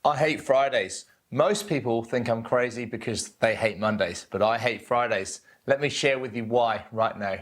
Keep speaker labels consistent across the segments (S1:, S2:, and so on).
S1: I hate Fridays. Most people think I'm crazy because they hate Mondays, but I hate Fridays. Let me share with you why right now.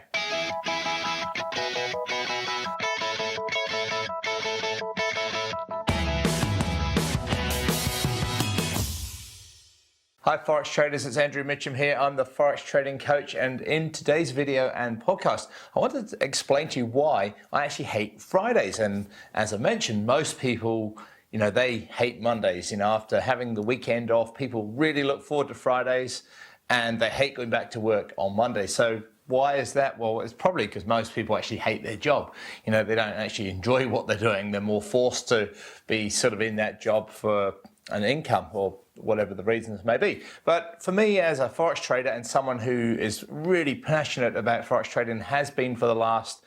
S1: Hi Forex traders, it's Andrew Mitchem here. I'm the Forex trading coach, and in today's video and podcast, I wanted to explain to you why I actually hate Fridays. And as I mentioned, most people, they hate Mondays. After having the weekend off, people really look forward to Fridays and they hate going back to work on Monday. So why is that? Well, it's probably because most people actually hate their job. They don't actually enjoy what they're doing. They're more forced to be sort of in that job for an income or whatever the reasons may be. But for me as a Forex trader and someone who is really passionate about Forex trading, has been for the last,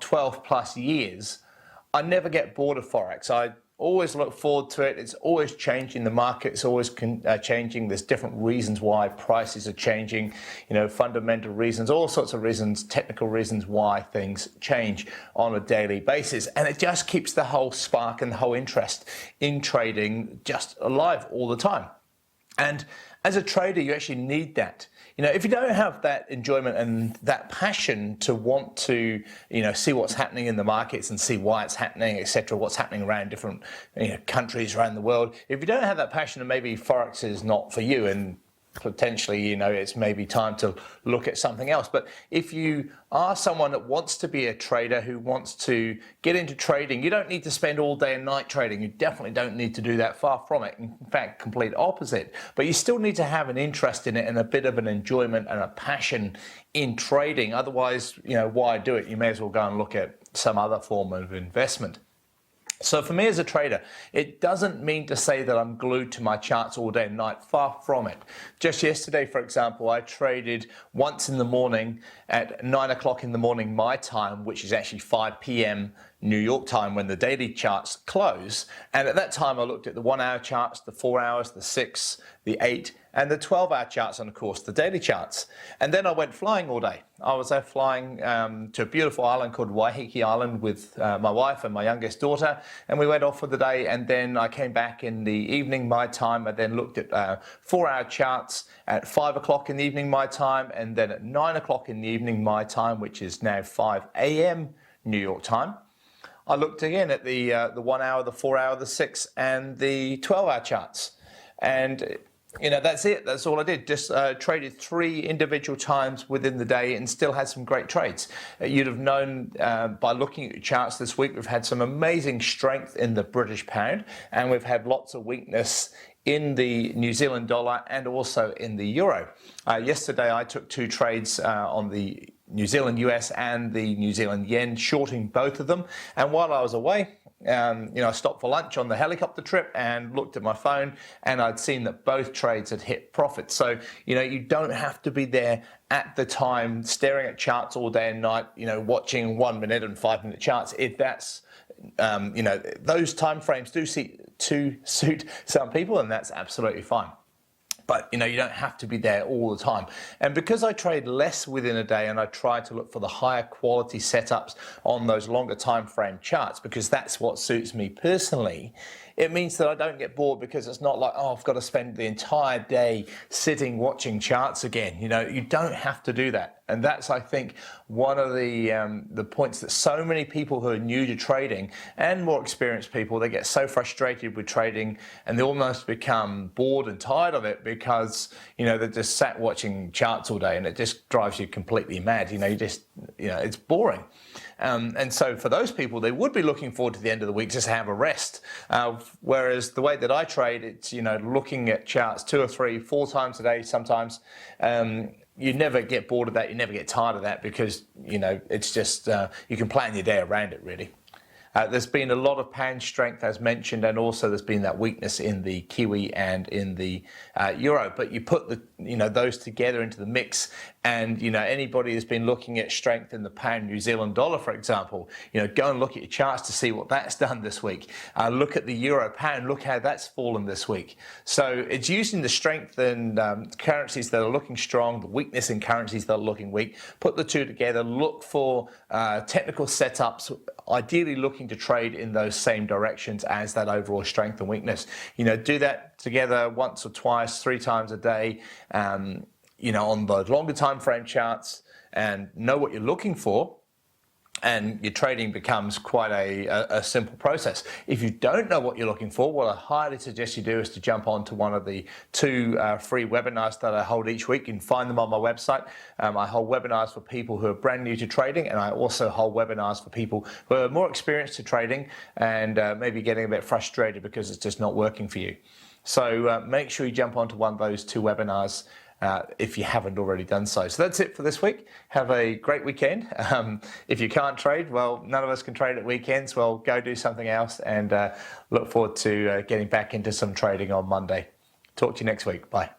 S1: 12 plus years, I never get bored of Forex. I always look forward to it. It's always changing. The market's always changing. There's different reasons why prices are changing, fundamental reasons, all sorts of reasons, technical reasons why things change on a daily basis. And it just keeps the whole spark and the whole interest in trading just alive all the time. And as a trader, you actually need that. If you don't have that enjoyment and that passion to want to, see what's happening in the markets and see why it's happening, etc., what's happening around different countries around the world, if you don't have that passion, then maybe Forex is not for you, and potentially, it's maybe time to look at something else. But if you are someone that wants to be a trader, who wants to get into trading, you don't need to spend all day and night trading. You definitely don't need to do that, far from it. In fact, complete opposite. But you still need to have an interest in it and a bit of an enjoyment and a passion in trading. Otherwise, why do it? You may as well go and look at some other form of investment. So for me as a trader, it doesn't mean to say that I'm glued to my charts all day and night, far from it. Just yesterday, for example, I traded once in the morning at 9 o'clock in the morning my time, which is actually 5 p.m. New York time when the daily charts close. And at that time, I looked at the 1 hour charts, the 4 hours, the 6, the 8, and the 12-hour charts, and of course the daily charts. And then I went flying all day. I was there flying to a beautiful island called Waiheke Island with my wife and my youngest daughter, and we went off for the day. And then I came back in the evening my time. I then looked at 4-hour charts at 5 o'clock in the evening my time, and then at 9 o'clock in the evening my time, which is now 5 a.m. New York time. I looked again at the 1 hour, the 4 hour, the 6, and the 12-hour charts. And that's it. That's all I did. Just traded 3 individual times within the day and still had some great trades. You'd have known by looking at your charts this week, we've had some amazing strength in the British pound, and we've had lots of weakness in the New Zealand dollar and also in the euro. Yesterday, I took 2 trades on the New Zealand US and the New Zealand yen, shorting both of them. And while I was away, I stopped for lunch on the helicopter trip and looked at my phone, and I'd seen that both trades had hit profit. So, you don't have to be there at the time staring at charts all day and night, watching 1 minute and 5 minute charts. If that's, those time frames do suit some people, and that's absolutely fine. But, you don't have to be there all the time. And because I trade less within a day and I try to look for the higher quality setups on those longer time frame charts, because that's what suits me personally, it means that I don't get bored, because it's not like, I've got to spend the entire day sitting watching charts again. You don't have to do that. And that's, I think, one of the points that so many people who are new to trading and more experienced people, they get so frustrated with trading and they almost become bored and tired of it, because, they're just sat watching charts all day and it just drives you completely mad. It's boring. And so for those people, they would be looking forward to the end of the week just to have a rest. Whereas the way that I trade, it's, looking at charts 2 or 3, 4 times a day sometimes. You never get bored of that. You never get tired of that, because, it's just, you can plan your day around it, really. There's been a lot of pound strength, as mentioned, and also there's been that weakness in the Kiwi and in the euro. But you put those together into the mix, And anybody who's been looking at strength in the pound New Zealand dollar, for example, go and look at your charts to see what that's done this week. Look at the euro pound, look how that's fallen this week. So it's using the strength in currencies that are looking strong, the weakness in currencies that are looking weak, put the two together, look for technical setups, ideally looking to trade in those same directions as that overall strength and weakness. Do that together once or twice, 3 times a day, on the longer time frame charts, and know what you're looking for, and your trading becomes quite a simple process. If you don't know what you're looking for, what I highly suggest you do is to jump onto one of the 2 free webinars that I hold each week. You can find them on my website. I hold webinars for people who are brand new to trading, and I also hold webinars for people who are more experienced to trading and maybe getting a bit frustrated because it's just not working for you. So make sure you jump onto one of those 2 webinars if you haven't already done so. So that's it for this week. Have a great weekend. If you can't trade, well, none of us can trade at weekends. Well, go do something else, and look forward to getting back into some trading on Monday. Talk to you next week. Bye.